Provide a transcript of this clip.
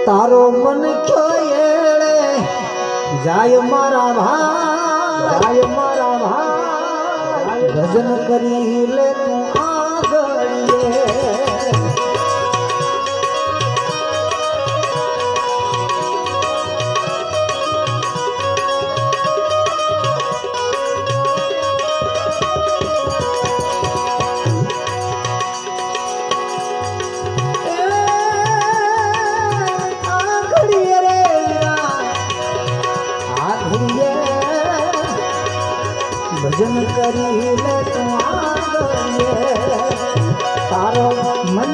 તારો મન ખેળે જાય મારા ભાઈ ભજન કરી લે તું આગળીએ ભજન કરી લે તું આગળ તારો મન